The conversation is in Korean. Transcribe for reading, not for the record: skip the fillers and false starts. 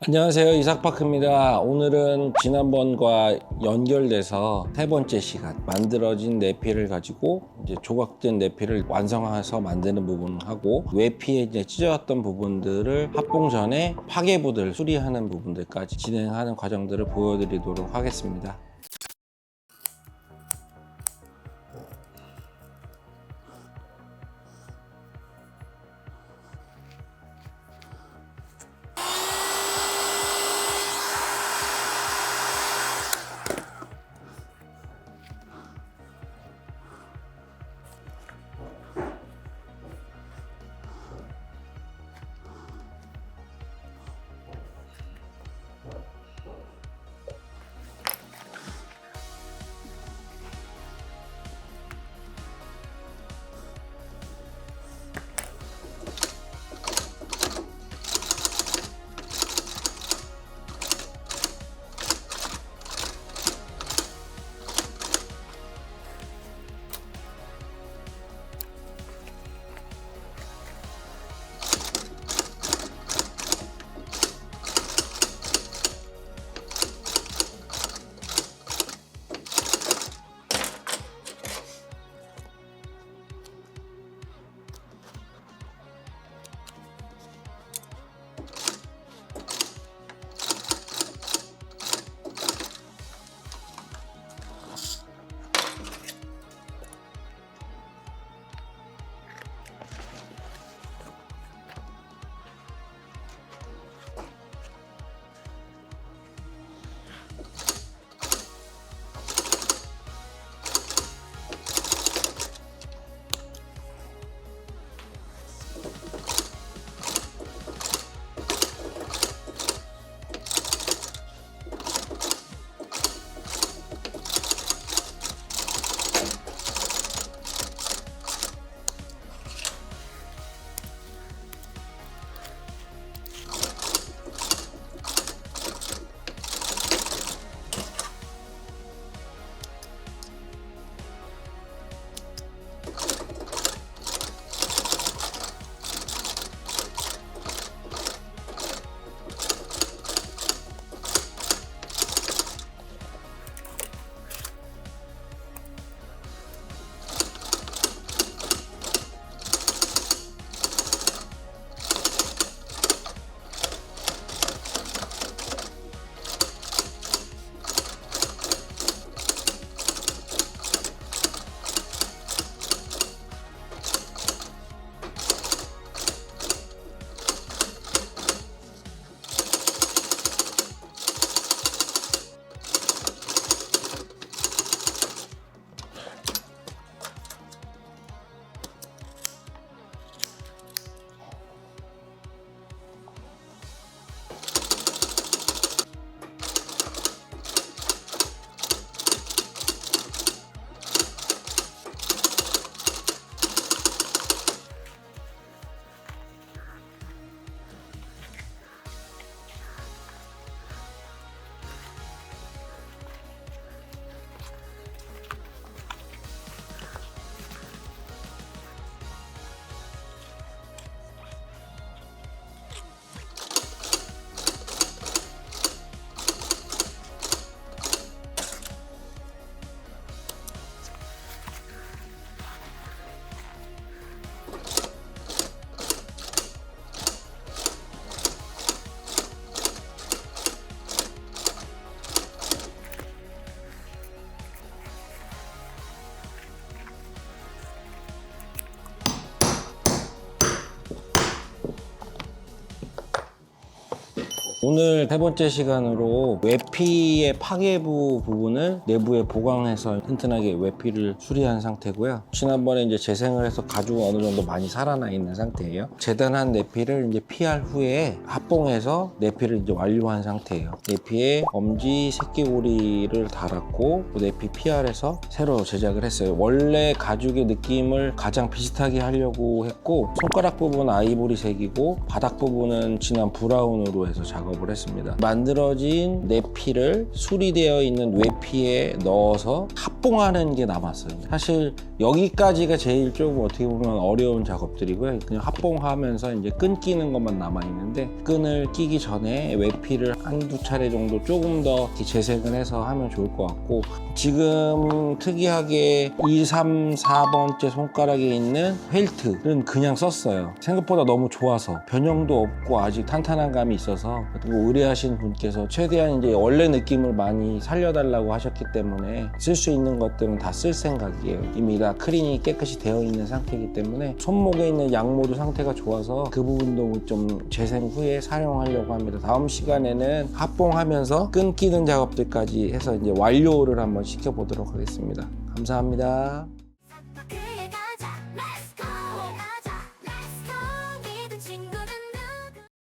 안녕하세요, 이삭파크입니다. 오늘은 지난번과 연결돼서 세 번째 시간, 만들어진 내피를 가지고 이제 조각된 내피를 완성해서 만드는 부분하고 외피에 이제 찢어졌던 부분들을 합봉 전에 파괴부들 수리하는 부분들까지 진행하는 과정들을 보여드리도록 하겠습니다. 오늘 세 번째 시간으로 외피의 파괴부 부분을 내부에 보강해서 튼튼하게 외피를 수리한 상태고요. 지난번에 이제 재생을 해서 가죽은 어느 정도 많이 살아나 있는 상태예요. 재단한 내피를 이제 PR 후에 합봉해서 내피를 이제 완료한 상태예요. 내피에 엄지 새끼고리를 달았고 내피 PR에서 새로 제작을 했어요. 원래 가죽의 느낌을 가장 비슷하게 하려고 했고 손가락 부분 아이보리색이고 바닥 부분은 진한 브라운으로 해서 작업을 작업을 했습니다. 만들어진 내피를 수리되어 있는 외피에 넣어서 합봉하는 게 남았어요. 사실 여기까지가 제일 조금 어떻게 보면 어려운 작업들이고요. 그냥 합봉하면서 이제 끈 끼는 것만 남아있는데, 끈을 끼기 전에 외피를 한두 차례 정도 조금 더 재생을 해서 하면 좋을 것 같고, 지금 특이하게 2, 3, 4번째 손가락에 있는 펠트는 그냥 썼어요. 생각보다 너무 좋아서 변형도 없고 아직 탄탄한 감이 있어서, 그리고 의뢰하신 분께서 최대한 이제 원래 느낌을 많이 살려달라고 하셨기 때문에 쓸 수 있는 것들은 다 쓸 생각이에요. 이미 다 크린이 깨끗이 되어 있는 상태이기 때문에 손목에 있는 양모도 상태가 좋아서 그 부분도 좀 재생 후에 사용하려고 합니다. 다음 시간에는 합봉하면서 끈 끼는 작업들까지 해서 이제 완료를 한번 시켜보도록 하겠습니다. 감사합니다.